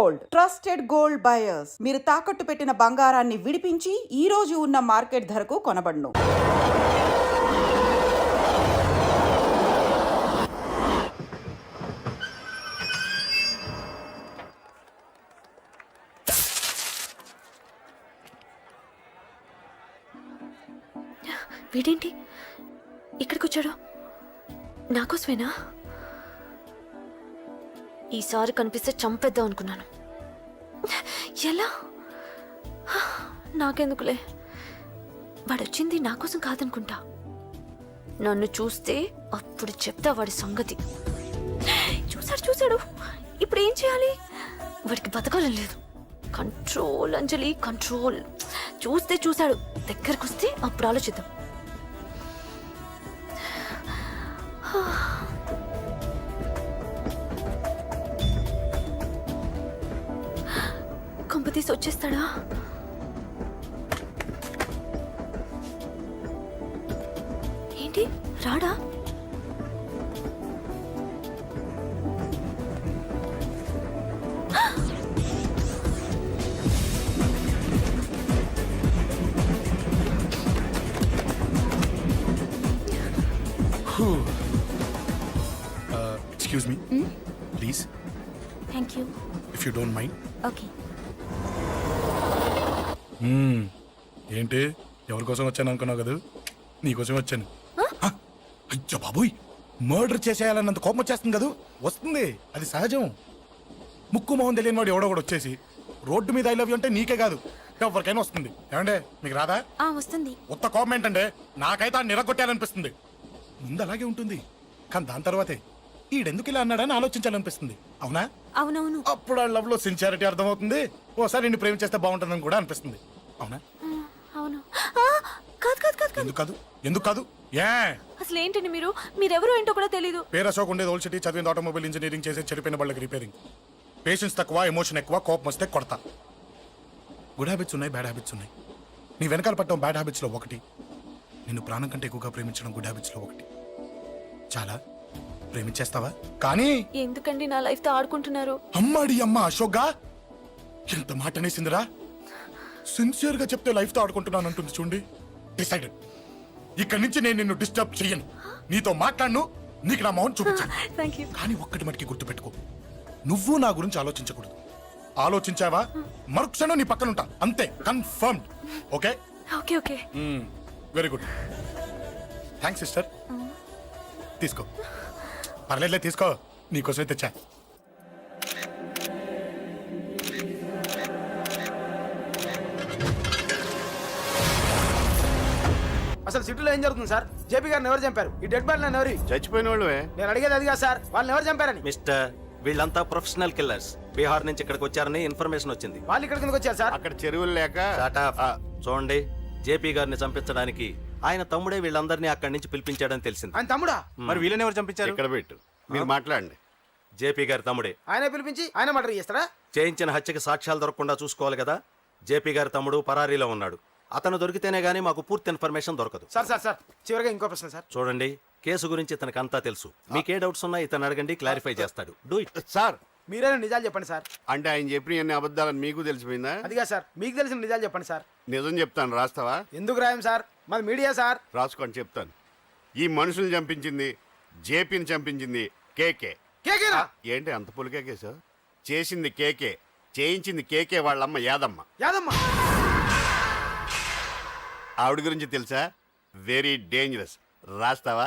Gold, trusted gold buyers. మీరు తాకట్టు పెట్టిన బంగారాన్ని విడిపించి ఈ రోజు ఉన్న మార్కెట్ ధరకు కొనబడును. వీడేంటి ఇక్కడికి వచ్చాడు? నాకోసమేనా? ఈసారి కనిపిస్తే చంపేద్దాం అనుకున్నాను. ఎలా? నాకెందుకులే, వాడొచ్చింది నా కోసం కాదనుకుంటా. నన్ను చూస్తే అప్పుడు చెప్తా వాడి సంగతి. చూశాడు. ఇప్పుడు ఏం చేయాలి? వాడికి బతకాలని లేదు. కంట్రోల్ అంజలి, కంట్రోల్. చూశాడు, దగ్గరకు వస్తే అప్పుడు ఆలోచిద్దాం. కొంపతీసి వచ్చేస్తాడా? ఏంటి రాడా? Excuse me, please. Thank you. If you don't mind. Okay. ఏంటి ఎవరి కోసం వచ్చాను అనుకున్నావు కదా? నీకోసం వచ్చాను. అయ్యో బాబోయ్, మర్డర్ చేసేయాలన్నంత కోపం వచ్చేస్తుంది కదా? వస్తుంది, అది సహజం. ముక్కు మొహం తెలియని వాడు ఎవడో కూడా వచ్చేసి రోడ్డు మీద ఐ లవ్ యూ అంటే నీకే కాదు ఎవరికైనా వస్తుంది. ఏమంటే మీకు రాదా? వస్తుంది. ఉత్త కోపం ఏంటంటే నాకైతే ఆ నిరగొట్టాలనిపిస్తుంది. ముందు అలాగే ఉంటుంది, కానీ దాని తర్వాతే ఈడెందుకు ఇలా అన్నాడని ఆలోచించాలనిపిస్తుంది. అవునా? అవునవును. అప్పుడు ఆ లవ్ లో సిన్సియారిటీ అర్థమవుతుంది. ఓసారి నిన్ను ప్రేమించేస్తే బాగుంటుందని కూడా అనిపిస్తుంది. అవునా? అవును. కాదు. ఎందుకు కాదు? ఏ అసలు ఏంటండి మీరెవరో ఏంటో కూడా తెలీదు. పేరు అశోక్, ఉండేది ఓల్డ్ సిటీ, చదివింది ఆటోమొబైల్ ఇంజనీరింగ్, చేసే చెడిపోయిన వాళ్ళకి రిపేరింగ్. పేషెన్స్ తక్కువ, ఎమోషన్ ఎక్కువ, కోపం వస్తే కొడతా. గుడ్ హ్యాబిట్స్ ఉన్నాయి, బ్యాడ్ హ్యాబిట్స్ ఉన్నాయి. నీ వెనకాల పట్టడం బ్యాడ్ హ్యాబిట్స్ లో ఒకటి, నిన్ను ప్రాణం కంటే ఎక్కువగా ప్రేమించడం గుడ్ హ్యాబిట్స్ లో ఒకటి. చాలా ప్రేమించేస్తావా? కానీ ఎందుకండి నా లైఫ్ తో ఆడుకుంటున్నారు? అమ్మాడి అమ్మ అశోక్గా ఎంత మాట అనేసిందిరా. సిన్సియర్ గా చెప్తే లైఫ్ తో ఆడుకుంటున్నాను అంటుంది చూడండి. డిసైడెడ్, ఇక్కడి నుంచి నేను నిన్ను డిస్టర్బ్ చెయ్యను. నీతో మాట్లాడను, నీకు నా మౌన్ చూపించాను. కానీ ఒక్కటి మటుకి గుర్తుపెట్టుకో, నువ్వు నా గురించి ఆలోచించకూడదు. ఆలోచించావా మరుక్షణం నీ పక్కన ఉంటా, అంతే. Confirmed. Okay? Okay. Very good. Thanks sister. తీసుకో, పర్లేదులే, తీసుకో, నీకోసమే తెచ్చా. అసలు సిటీలో ఏం జరుగుతుంది సార్? జేపీ గారిని ఎవరు చంపారు? ఈ డెడ్ బాడీ ఎవరు? చచ్చిపోయిన వాళ్ళే. నేను అడిగేది అది కాదు సార్, వాళ్ళని ఎవరు చంపారని. మిస్టర్, వీళ్ళంతా ప్రొఫెషనల్ కిల్లర్స్. బీహార్ నుంచి ఇక్కడికి వచ్చారని ఇన్ఫర్మేషన్ వచ్చింది. వాళ్ళు ఇక్కడ కిందకి వచ్చారు సార్. అక్కడ చెరువులు లేక. చూడండి, జేపీ గారిని చంపించడానికి ఆయన తమ్ముడే వీళ్ళందరినీ అక్కడి నుంచి పిలిపించాడని తెలిసింది. ఆయన తమ్ముడా? మరి వీళ్ళని ఎవరు చంపించారు? ఇక్కడ పెట్టు, మీరు మాట్లాడండి. జేపీ గారి తమ్ముడే. ఆయన పిలిపించి ఆయన మర్డర్ చేస్తారా? చేయించిన హత్యకి సాక్ష్యాలు దొరకకుండా చూసుకోవాలి కదా. జేపీ గారి తమ్ముడు పరారీలో ఉన్నాడు. అతను దొరికితేనే గానీ మాకు పూర్తి ఇన్ఫర్మేషన్ దొరకదు. సార్ చివరిగా ఇంకో ప్రశ్న సార్. చూడండి, కేసు గురించి ఇతనికి అంతా తెలుసు. మీకే డౌట్స్ ఉన్నా ఇతను అడగండి, క్లారిఫై చేస్తాడు. Do it. సార్ మీరైనా నిజాలు చెప్పండి సార్. అంటే ఆయన చెప్పిన అన్ని అబద్ధాలని మీకు తెలిసిపోయిందా? అదిగా సార్, మీకు తెలిసిన నిజాలు చెప్పండి సార్. నిజం చెప్తాను, రాస్తావా? ఎందుకు రాయం సార్, మాది మీడియా సార్. రాసుకోండి, చెప్తాను. ఈ మనుషుల్ని చంపించింది, జేపీని చంపించింది కేకే. కేకేనా? ఏంటి అంత పులికేకే సార్? చేసింది కేకే, చేయించింది కేకే వాళ్ళమ్మ యాదమ్మ. ఆవిడ గురించి తెలుసా? Very dangerous. రాస్తావా?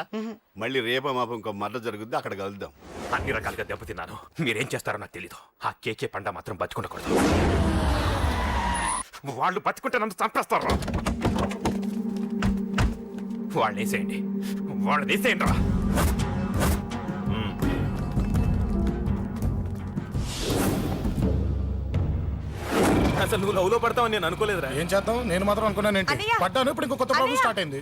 మళ్ళీ రేప మాపం ఇంకో మర్డర్ జరుగుద్ది, అక్కడ కలుద్దాం. అన్ని రకాలుగా దెబ్బతిన్నాను. మీరేం చేస్తారో నాకు తెలీదు. ఆ కేకే పండ మాత్రం బతుకుండకూడదు. వాళ్ళు బతుకుంటే నన్ను చంపేస్తారు. వాళ్ళని వేసేయండి, వాళ్ళని వేసేయండి రా. అసలు నువ్వు లవ్ లో పడతావని నేను అనుకోలేదురా. ఏం చేద్దాం, నేను మాత్రం అనుకున్నాను. ఏంటి పడ్డాను, ఇప్పుడు ఇంకో కొత్త ప్రాబ్లం స్టార్ట్ అయింది.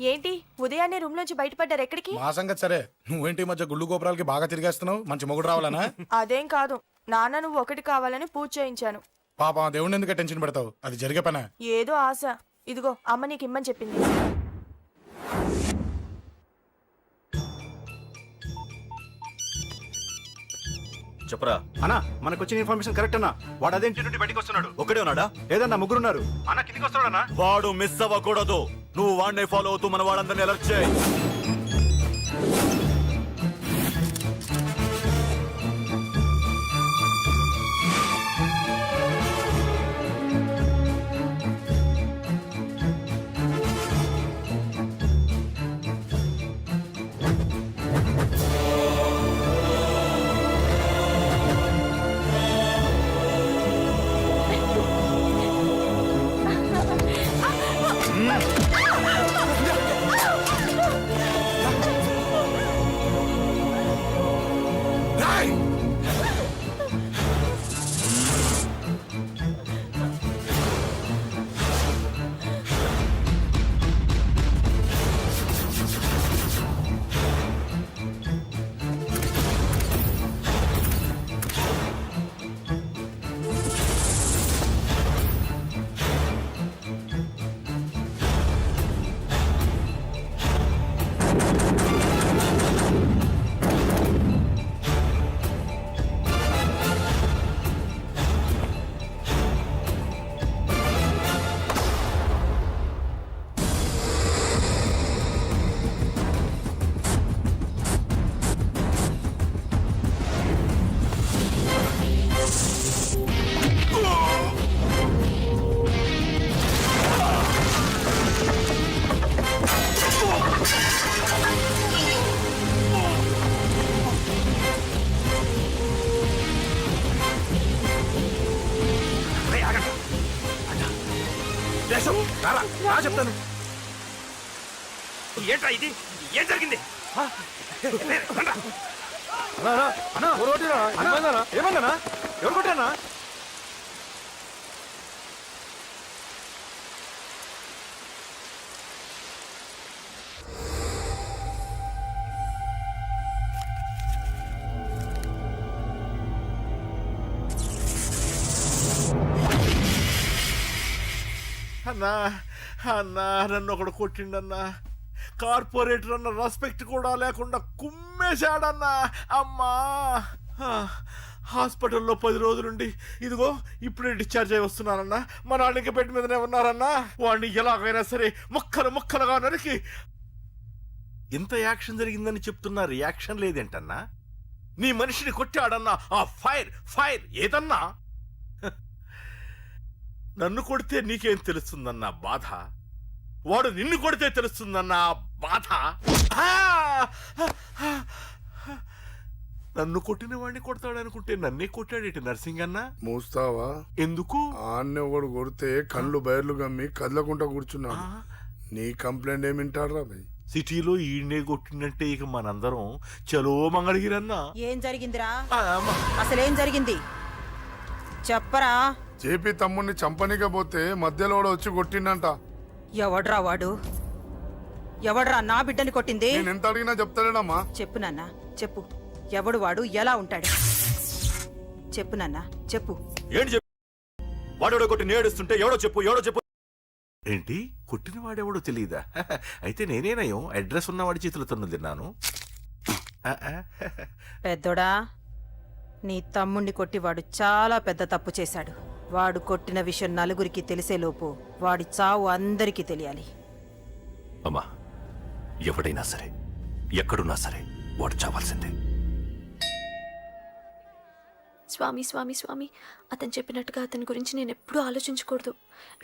ఏంటి ఉదయాన్నే రూమ్ నుంచి బయటపడ్డారు? ఎక్కడికి? మా సంగతి సరే, నువ్వేంటి మధ్య గుళ్ళు గోపురాలకి బాగా తిరిగేస్తున్నావు? మంచి మొగుడు రావాలనా? అదేం కాదు నాన్న, నువ్వు ఒకటి కావాలని పూజ చేయించాను. పాప దేవుడిని ఎందుకు టెన్షన్ పెడతావు? అది జరిగే పనా? ఏదో ఆశ. ఇదిగో అమ్మ నీకు ఇమ్మని చెప్పింది. చెప్పరా అన్నా మనకు వచ్చిన ఇన్ఫర్మేషన్ కరెక్ట్ అన్నా. వాడు అదే ఇంటి నుండి బయటికి వస్తున్నాడు. ఒకడే ఉన్నాడా? ఏదన్నా ముగ్గురున్నారు. అన్న కిందికి వస్తాడన్నా. వాడు మిస్ అవ్వకూడదు. నువ్వు వాడిని ఫాలో అవుతూ మన వాళ్ళందరినీ అలర్ట్ చేయి. రాయ్! చెప్తాను. ఏంట్రా ఇది? ఏం జరిగింది? ఏమన్నా ఎవరు కొట్టానా? అన్నా అన్నా నన్ను ఒకడు కొట్టిండన్నా. కార్పొరేటర్ అన్న రెస్పెక్ట్ కూడా లేకుండా కుమ్మేశాడన్నా. అమ్మా హాస్పిటల్లో 10 రోజులుండి ఇదిగో ఇప్పుడే డిశ్చార్జ్ అయి వస్తున్నానన్నా. మా నాన్న ఇంకా బెడ్ మీదనే ఉన్నారన్నా. వాడిని ఎలాగైనా సరే ముక్కలు ముక్కలుగా నరికి. ఇంత యాక్షన్ జరిగిందని చెప్తున్నా, రియాక్షన్ లేదేంటన్నా? నీ మనిషిని కొట్టాడన్నా. ఆ ఫైర్ ఫైర్ ఏదన్నా? నన్ను కొడితే నీకేం తెలుస్తుందన్న బాధ, వాడు నిన్ను కొడితే తెలుస్తుందన్న బాధ. నన్ను కొట్టిన వాడిని కొడతాడనుకుంటే నన్నే కొట్టాడేటి నర్సింగ్ అన్న. మూస్తావా? ఎందుకు? ఆన్నే ఒకడు కొడితే కళ్ళు బయర్లు గమ్మి కదలకుండా కూర్చున్నాడు. నీ కంప్లైంట్ ఏమింటారా భయ్? సిటీలో ఈయనే కొట్టినట్టే ఇక మనందరం చలో మంగళగిరన్నా. ఏం జరిగిందిరా? అసలేం జరిగింది చెప్పరా? జేపీ తమ్ముడిని చంపనీకపోతే మధ్యలో కూడా వచ్చి కొట్టిండంట. ఎవడ్రా వాడు? ఎవడ్రా నా బిడ్డని కొట్టింది? నేను ఎంత అడిగినా చెప్తాడేనమ్మా. చెప్పు నాన్న చెప్పు. ఎవడు వాడు? ఎలా ఉంటాడు? చెప్పు నాన్న చెప్పు. ఏంటి చెప్పు? వాడెవడో కొట్టి నేడుస్తుంటే ఎవడో చెప్పు, ఎవడో చెప్పు. ఏంటి కొట్టిన వాడెవడో తెలియదా? అయితే నేనేనయం అడ్రస్ ఉన్నవాడి చేతులు తన్ను తిన్నాను. పెద్దోడా, నీ తమ్ముణ్ణి కొట్టి వాడు చాలా పెద్ద తప్పు చేశాడు. వాడు కొట్టిన విషయం నలుగురికి తెలిసేలోపు వాడి చావు అందరికీ తెలియాలి. అమ్మా, ఎవడైనా సరే ఎక్కడున్నా సరే వాడు చావాల్సిందే. స్వామి స్వామి స్వామి, అతను చెప్పినట్టుగా అతని గురించి నేను ఎప్పుడూ ఆలోచించకూడదు.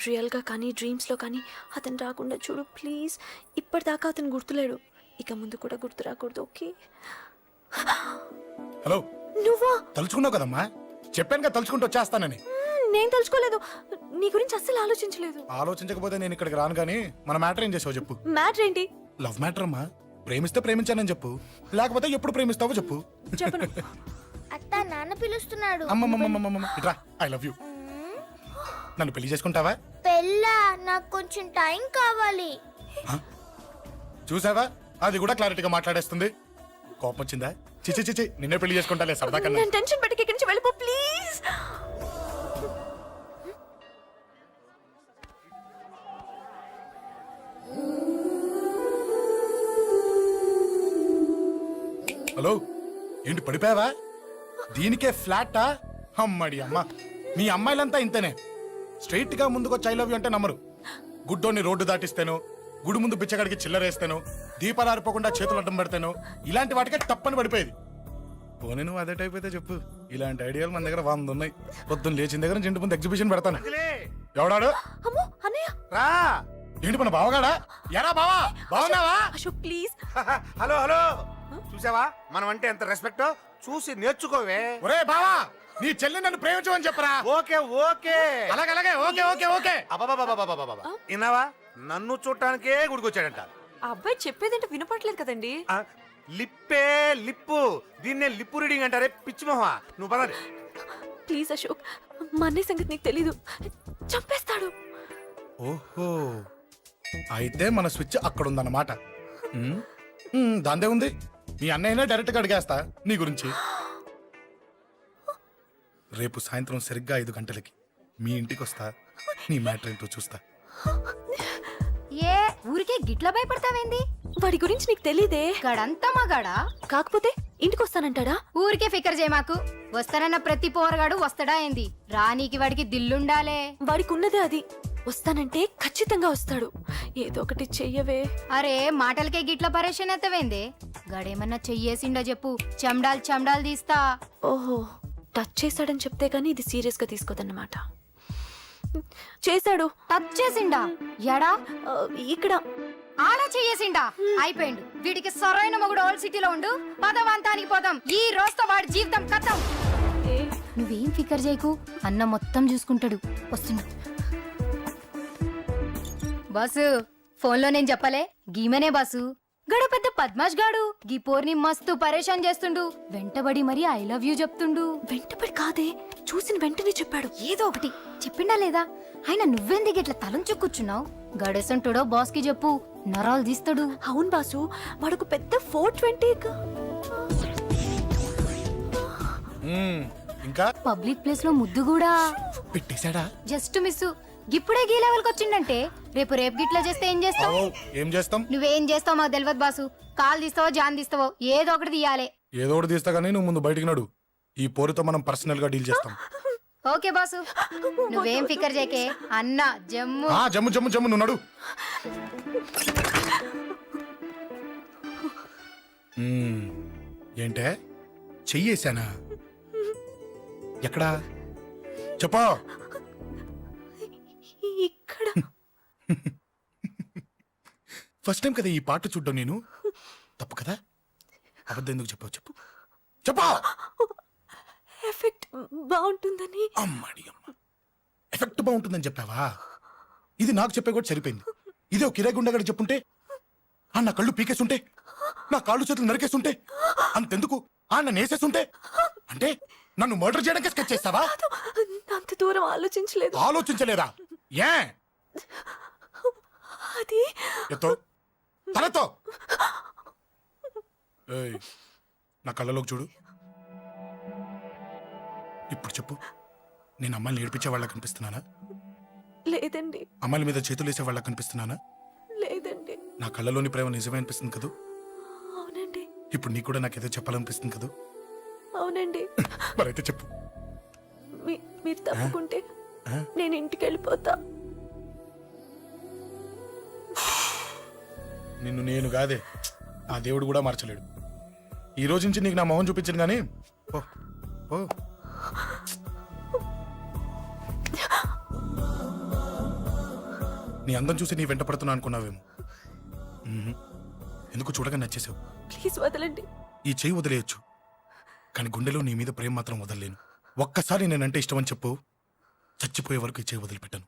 రియల్గా కానీ డ్రీమ్స్లో కానీ అతను రాకుండా చూడు ప్లీజ్. ఇప్పటిదాకా అతను గుర్తులేడు, ఇక ముందు కూడా గుర్తు రాకూడదు. ఓకే? హలో, నువ్వా? తలుచుకున్నావు కదమ్మా, చెప్పాను కదా తలుచుకుంటూ వచ్చేస్తానని. నేను తలుచుకోలేదు, నీ గురించి అస్సలు ఆలోచించలేదు. ఆలోచించకపోతే నేను ఇక్కడికి రాను గానీ మన మ్యాటర్ ఏం చేసావు చెప్పు. మ్యాటర్ ఏంటి? లవ్ మ్యాటర్ అమ్మా. ప్రేమిస్తే ప్రేమించానని చెప్పు, లేకపోతే ఎప్పుడు ప్రేమిస్తావో చెప్పు. చెప్పను. అత్త నాన్న పిలుస్తున్నాడు. అమ్మమ్మమ్మమ్మమ్మ ఇట్రా, ఐ లవ్ యూ. నన్ను పెళ్లి చేసుకుంటావా? పెళ్ళా? నాకు కొంచెం టైం కావాలి. చూసావా, అది కూడా క్లారిటీగా మాట్లాడేస్తుంది. కోపం వచ్చిందా? చిచి చిచి, నిన్నే పెళ్లి చేసుకుంటాలే సరదా కన్నా. నేను టెన్షన్ పెట్టి ఇక్కడి నుంచి వెళ్ళిపో ప్లీజ్. హలో, ఏంటి పడిపోయావా? దీనికే ఫ్లాటా? అమ్మడి అమ్మ, మీ అమ్మాయిలంతా ఇంతనే. స్ట్రైట్ గా ముందుకొచ్చి ఐ లవ్ యూ అంటే నమ్మరు. గుడ్డోని రోడ్డు దాటిస్తాను, గుడి ముందు బిచ్చగాడికి చిల్లరేస్తాను, దీపాలు ఆరిపోకుండా చేతులు అడ్డం పెడతాను, ఇలాంటి వాటికే తప్పని పడిపోయేది. పోనీ నువ్వు అదే టైప్ అయితే చెప్పు, ఇలాంటి ఐడియాలు మన దగ్గర 100 ఉన్నాయి. పొద్దున్న లేచిన దగ్గర నుంచి ఇంటి ముందు ఎగ్జిబిషన్ పెడతాను. ఎవడాడు? అమ్మో అన్నయ్య రా. ఏంటి మన బావగాడా? ఎరా బావా, బావున్నావా? అశోక్ ప్లీజ్. హలో హలో, చూసావా మనం అంటే ఎంత రెస్పెక్ట్? చూసి నేర్చుకోవే. ఒరే బావా, నీ చెల్లి నన్ను ప్రేమించమని చెప్పరా. ఓకే ఓకే, అలాగే ఓకే ఓకే ఓకే. అబాబాబాబాబాబా, విన్నావా? నన్ను చూడటానికే గుడికొచ్చాడంట. ఆ అబ్బాయి చెప్పేదంటే వినపట్లేదు కదండి. ఆ, లిప్పే లిప్పు, దీన్నే లిప్పు రీడింగ్ అంటారే పిచ్చి మొహ. నువ్వు పదండి. ప్లీజ్ అశోక్, మా అన్నయ్య సంగతి నీకు తెలీదు, చంపేస్తాడు. ఓహో, అయితే మన స్విచ్ అక్కడ ఉందన్నమాట. దాందే ఉంది. మీ అన్నయ్యనే డైరెక్ట్ గా అడిగేస్తా నీ గురించి. రేపు సాయంత్రం సరిగ్గా 5 గంటలకి మీ ఇంటికి వస్తా. నీ మ్యాటర్ ఏంటో చూస్తా. ఏ ఊరికే గిట్ల భయపడతావేంది? వాడి గురించి నీకు తెలీదే. గడంతా మగాడా? కాకపోతే ఇంటికి వస్తానంటాడా? ఊరికే ఫికర్ చేయమాకు. వస్తానన్న ప్రతి పోరగాడు వస్తాడా ఏంది? రానీకి వాడికి దిల్లుండాలే. వాడికి ఉన్నదే అది. వస్తానంటే ఖచ్చితంగా వస్తాడు. ఏదో ఒకటి చెయ్యవే. అరే మాటలకే గిట్ల పరేషన్ అవుతావేంది? గడేమన్నా చెయ్యేసిండో చెప్పు, చెమ్డాల్ తీస్తా. ఓహో, టచ్ చేశాడని చెప్తే గానీ ఇది సీరియస్ గా తీసుకోదన్నమాట. చేశాడు. టచ్ చేసిండా? ఎడా? ఇక్కడ. ఆడా చెయ్యేసిండా? అయిపోయిండు. వీడికి సరైన మొగుడు ఓల్డ్ సిటీలో ఉండు. పదవంతానికి పోదాం. ఈ రోజుతో వాడి జీవితం కథం. నువ్వేం ఫికర్ చేయకు, అన్న మొత్తం చూసుకుంటాడు. వస్తున్నా బాసు. ఫోన్లో నేను చెప్పలే, గీమనే బాసు. గడ పెద్ద పద్మాష్ గాడు గీ పోర్ని మస్తు పరేషాన్ చేస్తుండు. వెంటబడి మరి ఐ లవ్ యూ చెప్తుండు. వెంటపడి కాదే, చూసిన వెంటనే చెప్పాడు. ఏదో ఒకటి చెప్పిండా లేదా? ఆయన నువ్వెందుకు ఇట్లా తలంచు కూర్చున్నావు? గడేసంటుడో బాస్ కి చెప్పు, నరాలు తీస్తాడు. అవును బాసు, వాడుకు పెద్ద 420. ఇంకా పబ్లిక్ ప్లేస్ లో ముద్దు కూడా పెట్టేశాడా? Just miss. ఇప్పుడే గీ లెవెల్కి వచ్చిండంటే రేపు గిట్లా చేస్తే ఏం చేస్తావు? ఏం చేస్తాం? నువ్వేం చేస్తావు మాకు తెలియదు బాసు. కాల్ తీస్తావో జాన్ తీస్తావో ఏదో ఒకటి తీయాలి. ఏదో ఒకటి తీస్తా కానీ నువ్వు ముందు బయటికి నడు. ఈ పోరుతో మనం పర్సనల్ గా డీల్ చేస్తాం. ఓకే బాసు, నువ్వేం ఫికర్ చేయకే. అన్న జమ్ము. జమ్ము జమ్ము జమ్ము, నువ్వు నడు. ఏంటే చెయ్యేశానా? ఎక్కడా చెప్పా? ఇక్కడ. ఫస్ట్ టైం కదా ఈ పాట చూడ్డం నేను. తప్పు కదా? అబద్ధం ఎందుకు చెప్పావు? చెప్పు చెప్పా. ఎఫెక్ట్ బాగుంటుందని. అమ్మడి అమ్మ, ఎఫెక్ట్ బాగుంటుందని చెప్పావా? ఇది నాకు చెప్పే కూడా సరిపోయింది. ఇదే ఒక కిరాయి గుండెగాడు చెప్పుంటే, నా కళ్ళు పీకేస్తుంటే, నా కాళ్ళు చేతులు నరికేస్తుంటే, అంతెందుకు నన్ను వేసేస్తుంటే, అంటే నన్ను మర్డర్ చేయడానికి స్కెచ్ చేస్తావా? అంత దూరం ఆలోచించలేదు. ఆలోచించలేదా? ఏ అది ఎత్తో తలతో. నా కళ్ళలోకి చూడు. ఇప్పుడు చెప్పు, నేను అమ్మాయిని ఏడిపించే వాళ్ళ కనిపిస్తున్నానా? లేదండి. అమ్మాయిల మీద చేతులు వేసే వాళ్ళ కనిపిస్తున్నానా? లేదండి. నా కళ్ళలోని ప్రేమ నిజమే అనిపిస్తుంది కదూ? అవునండి. ఇప్పుడు నీకు కూడా నాకేదో చెప్పాలనిపిస్తుంది కదూ? అవునండి. మరైతే చెప్పు. మీరు తప్పుకుంటే నేను ఇంటికి వెళ్ళిపోతా. నిన్ను నేను కాదే, ఆ దేవుడు కూడా మార్చలేడు. ఈ రోజు నుంచి నీకు నా మొహం చూపించను కానీ ఓ ఓ. నీ అందం చూసి నీ వెంట పడుతున్నా అనుకున్నావేమో. ఎందుకు చూడగా నచ్చేసావు. ప్లీజ్ వదలండి. ఈ చెయ్యి వదిలేయచ్చు, కానీ గుండెలో నీ మీద ప్రేమ మాత్రం వదలలేను. ఒక్కసారి నేనంటే ఇష్టమని చెప్పు, చచ్చిపోయే వరకు ఈ చెయ్యి వదిలిపెట్టాను.